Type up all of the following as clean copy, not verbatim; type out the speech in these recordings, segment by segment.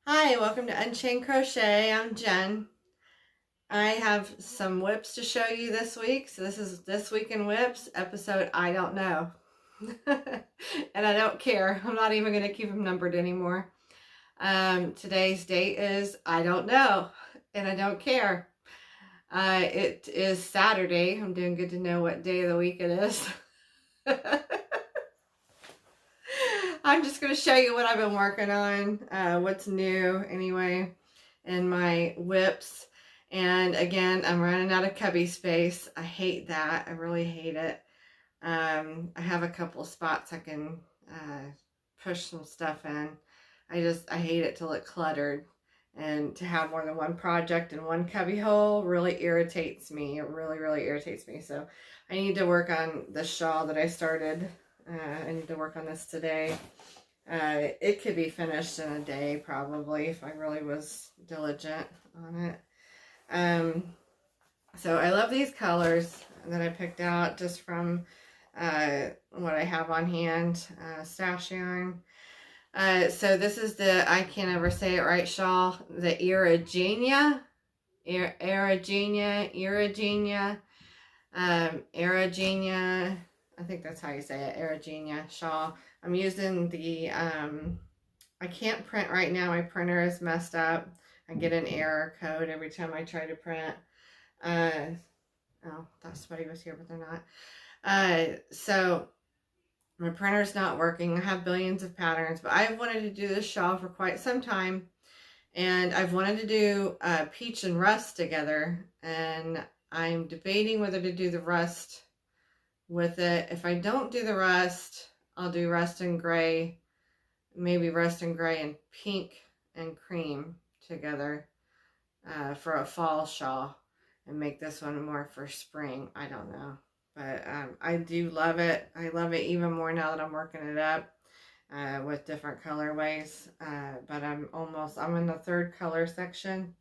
Hi, welcome to Unchained Crochet. I'm Jen. I have some whips to show you this week. So this is This Week in Whips, episode I don't know. And I don't care. I'm not even going to keep them numbered anymore. Today's date is I don't know, and I don't care. It is Saturday. I'm doing good to know what day of the week it is. I'm just going to show you what I've been working on, what's new anyway, in my whips. And again, I'm running out of cubby space. I hate that. I really hate it. I have a couple spots I can push some stuff in. I hate it to look cluttered. And to have more than one project in one cubby hole really irritates me. It really, really irritates me. So I need to work on the shawl that I started. I need to work on this today. It could be finished in a day probably if I really was diligent on it. So I love these colors that I picked out just from what I have on hand, stash yarn. So this is the, I can't ever say it right, shawl, the Eragenia, Eragenia, I think that's how you say it, Eragenia shawl. I'm using the, I can't print right now. My printer is messed up. I get an error code every time I try to print. Oh, thought somebody was here, but they're not. So my printer's not working. I have billions of patterns, but I've wanted to do this shawl for quite some time. And I've wanted to do peach and rust together. And I'm debating whether to do the rust with it. If I don't do the rust, I'll do rust and gray, maybe rust and gray and pink and cream together for a fall shawl, and make this one more for spring. I don't know. But I do love it. I love it even more now that I'm working it up with different colorways. But I'm in the third color section.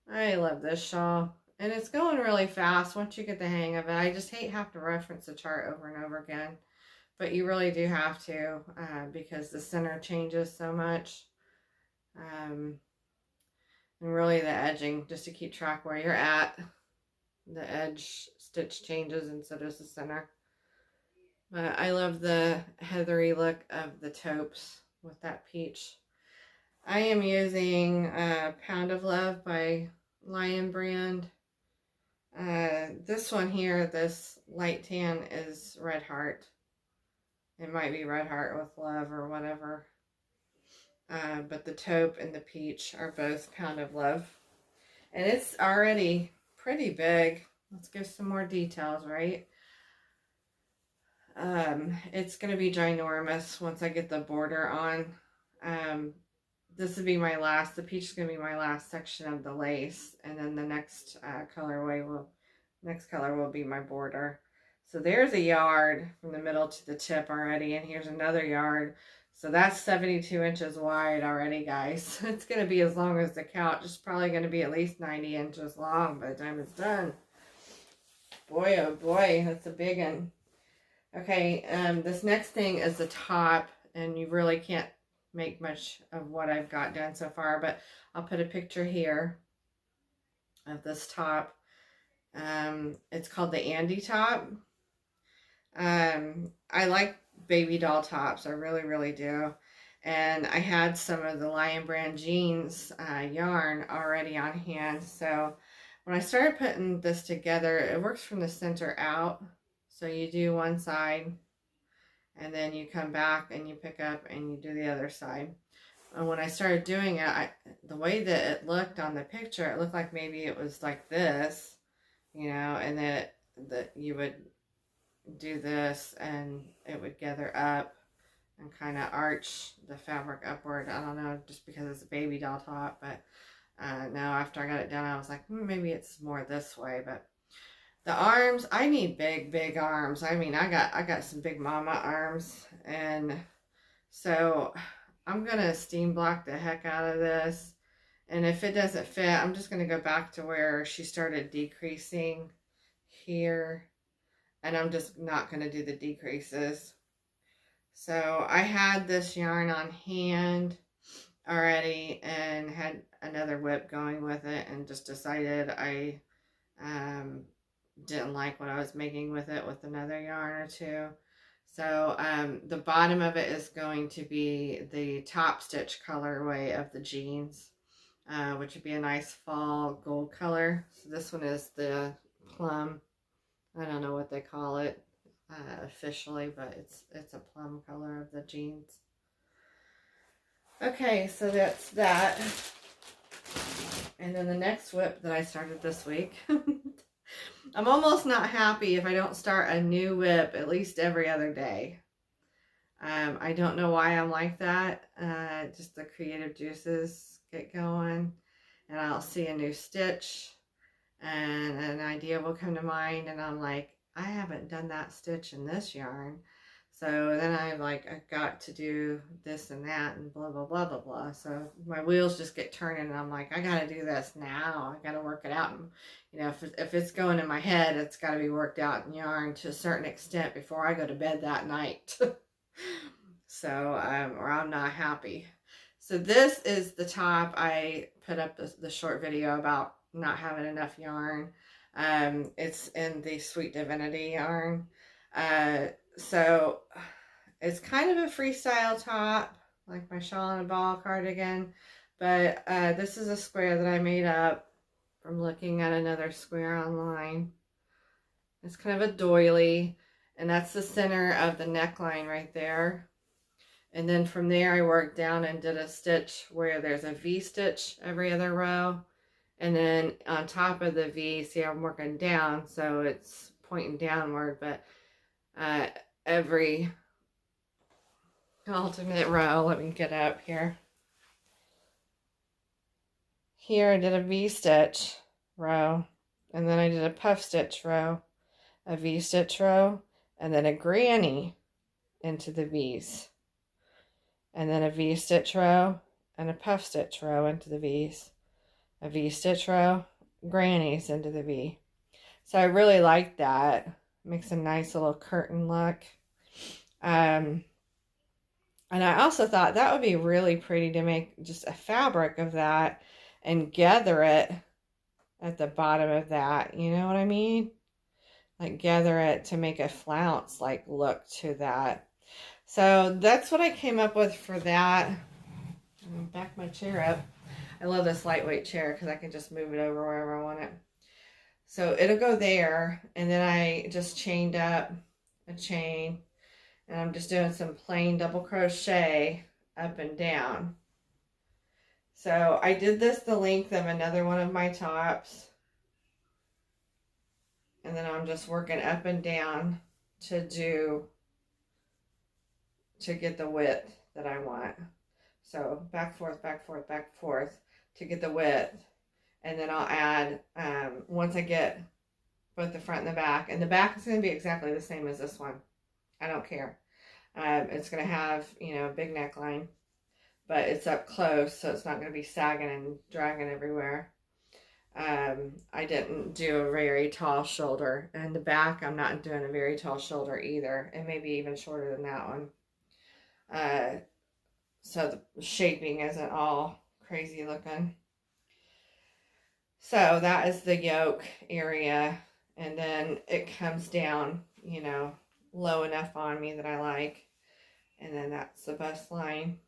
I love this shawl. And it's going really fast once you get the hang of it. I just hate having to reference the chart over and over again. But you really do have to because the center changes so much. And really the edging, just to keep track where you're at. The edge stitch changes and so does the center. But I love the heathery look of the taupes with that peach. I am using Pound of Love by Lion Brand. This one here, this light tan, is Red Heart. It might be Red Heart with Love or whatever. But the taupe and the peach are both Pound of Love. And it's already pretty big. Let's give some more details, right? It's going to be ginormous once I get the border on. This will be my last, the peach is going to be my last section of the lace. And then the next next color will be my border. So there's a yard from the middle to the tip already. And here's another yard. So that's 72 inches wide already, guys. It's going to be as long as the couch. It's probably going to be at least 90 inches long by the time it's done. Boy, oh boy, that's a big one. Okay, this next thing is the top, and you really can't make much of what I've got done so far, but I'll put a picture here of this top. It's called the Andy top. I like baby doll tops. I really, really do. And I had some of the Lion Brand jeans yarn already on hand. So when I started putting this together, it works from the center out. So you do one side, and then you come back and you pick up and you do the other side. And when I started doing it, the way that it looked on the picture, it looked like maybe it was like this, you know, and that you would do this and it would gather up and kind of arch the fabric upward. I don't know, just because it's a baby doll top, but now after I got it done, I was like, maybe it's more this way. But the arms, I need big, big arms. I mean, I got some big mama arms, and so I'm gonna steam block the heck out of this. And if it doesn't fit, I'm just gonna go back to where she started decreasing here, and I'm just not gonna do the decreases. So I had this yarn on hand already and had another whip going with it, and just decided I didn't like what I was making with it with another yarn or two. So the bottom of it is going to be the top stitch colorway of the jeans, which would be a nice fall gold color. So this one is the plum. I don't know what they call it officially, but it's a plum color of the jeans. Okay, so that's that. And then the next whip that I started this week. I'm almost not happy if I don't start a new whip at least every other day. I don't know why I'm like that. Just the creative juices get going, and I'll see a new stitch and an idea will come to mind, and I'm like, I haven't done that stitch in this yarn. So then I'm like, I've got to do this and that and blah, blah, blah, blah, blah. So my wheels just get turning, and I'm like, I got to do this now. I got to work it out. And, you know, if it's going in my head, it's got to be worked out in yarn to a certain extent before I go to bed that night. So, or I'm not happy. So this is the top. I put up the short video about not having enough yarn. It's in the Sweet Divinity yarn. So it's kind of a freestyle top, like my shawl and a ball cardigan, but this is a square that I made up from looking at another square online. It's kind of a doily, and that's the center of the neckline right there. And then from there I worked down and did a stitch where there's a V stitch every other row. And then on top of the V, see, I'm working down, so it's pointing downward, but every alternate row, let me get up here. Here I did a V stitch row, and then I did a puff stitch row, a V stitch row, and then a granny into the V's, and then a V stitch row and a puff stitch row into the V's, a V stitch row, grannies into the V. So I really like that. Makes a nice little curtain look. And I also thought that would be really pretty to make just a fabric of that and gather it at the bottom of that. You know what I mean? Like gather it to make a flounce like look to that. So that's what I came up with for that. Back my chair up. I love this lightweight chair because I can just move it over wherever I want it. So it'll go there, and then I just chained up a chain, and I'm just doing some plain double crochet up and down. So I did this the length of another one of my tops, and then I'm just working up and down to get the width that I want. So back, forth, back, forth, back, forth to get the width. And then I'll add, once I get both the front and the back is going to be exactly the same as this one. I don't care. It's going to have, you know, a big neckline, but it's up close, so it's not going to be sagging and dragging everywhere. I didn't do a very tall shoulder. And the back, I'm not doing a very tall shoulder either. It may be even shorter than that one. So the shaping isn't all crazy looking. So that is the yoke area, and then it comes down, you know, low enough on me that I like, and then that's the bust line.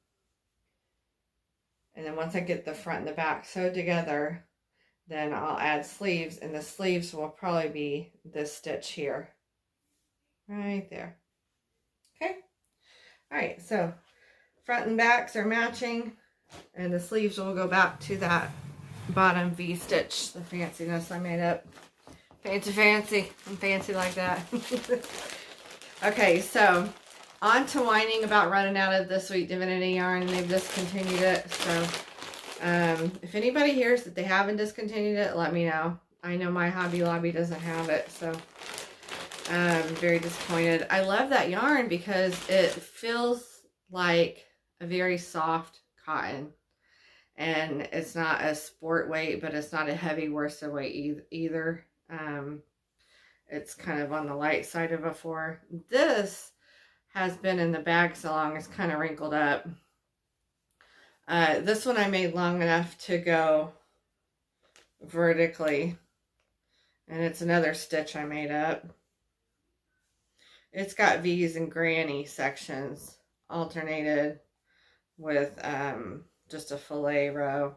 And then once I get the front and the back sewed together, then I'll add sleeves, and the sleeves will probably be this stitch here, right there. Okay, all right, so front and backs are matching, and the sleeves will go back to that bottom V stitch, the fanciness I made up. Fancy. I'm fancy like that. Okay, so on to whining about running out of the Sweet Divinity yarn, and they've discontinued it. So if anybody hears that they haven't discontinued it, let me know. I know my Hobby Lobby doesn't have it, so I'm very disappointed. I love that yarn because it feels like a very soft cotton. And it's not a sport weight, but it's not a heavy worsted weight either. It's kind of on the light side of a 4. This has been in the bag so long, it's kind of wrinkled up. This one I made long enough to go vertically, and it's another stitch I made up. It's got V's and granny sections alternated with just a fillet row.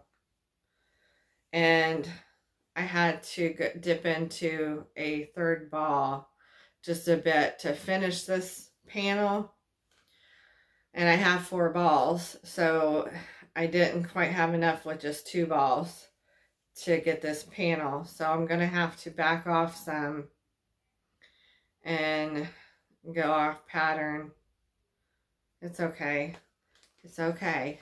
And I had to dip into a third ball just a bit to finish this panel. And I have 4 balls, so I didn't quite have enough with just 2 balls to get this panel. So I'm going to have to back off some and go off pattern. It's okay. It's okay.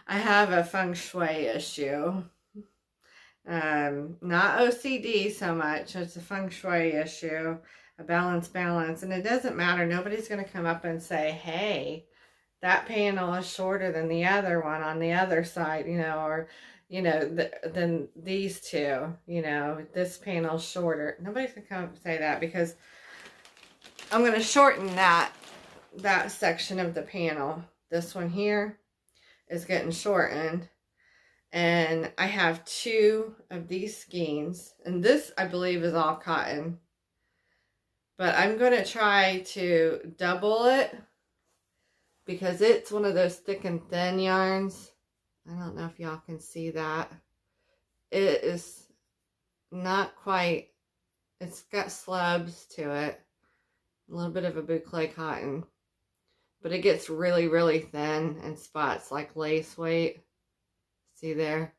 I have a feng shui issue. Not OCD so much. It's a feng shui issue. A balance. And it doesn't matter. Nobody's going to come up and say, hey, that panel is shorter than the other one on the other side, you know, or, you know, than these two, you know, this panel's shorter. Nobody's going to come up and say that, because I'm going to shorten that section of the panel. This one here is getting shortened, and I have 2 of these skeins, and this I believe is all cotton, but I'm going to try to double it because it's one of those thick and thin yarns. I don't know if y'all can see that. It is not quite, it's got slubs to it, a little bit of a boucle cotton. But it gets really, really thin and spots like lace weight. See there?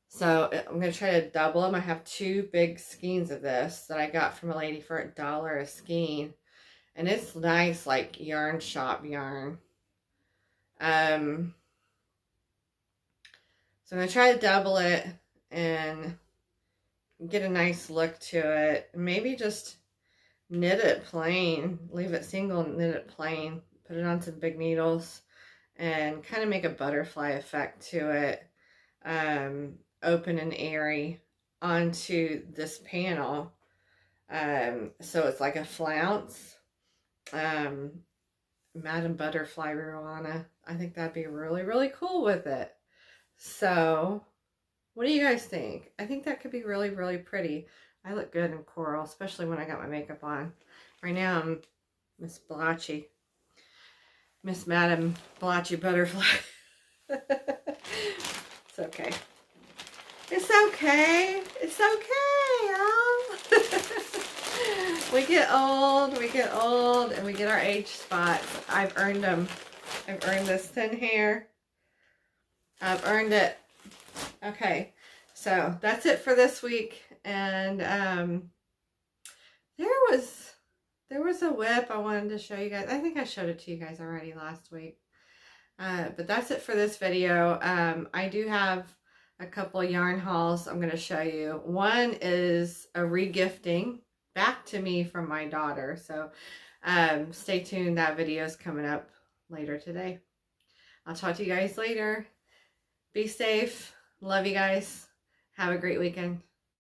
So I'm going to try to double them. I have 2 big skeins of this that I got from a lady for $1 a skein. And it's nice, like yarn shop yarn. So I'm going to try to double it and get a nice look to it. Maybe just knit it plain, leave it single, knit it plain, put it on some big needles, and kind of make a butterfly effect to it, open and airy onto this panel, so it's like a flounce. Madame Butterfly Ruana, I think that'd be really, really cool with it. So what do you guys think? I think that could be really, really pretty. I look good in coral, especially when I got my makeup on. Right now I'm Miss Blotchy. Miss Madame Blotchy Butterfly. It's okay. It's okay. It's okay, y'all. We get old, and we get our age spots. I've earned them. I've earned this thin hair. I've earned it. Okay, so that's it for this week. And there was a whip I wanted to show you guys. I think I showed it to you guys already last week. But that's it for this video. I do have a couple of yarn hauls I'm going to show you. One is a regifting back to me from my daughter. So stay tuned. That video is coming up later today. I'll talk to you guys later. Be safe. Love you guys. Have a great weekend.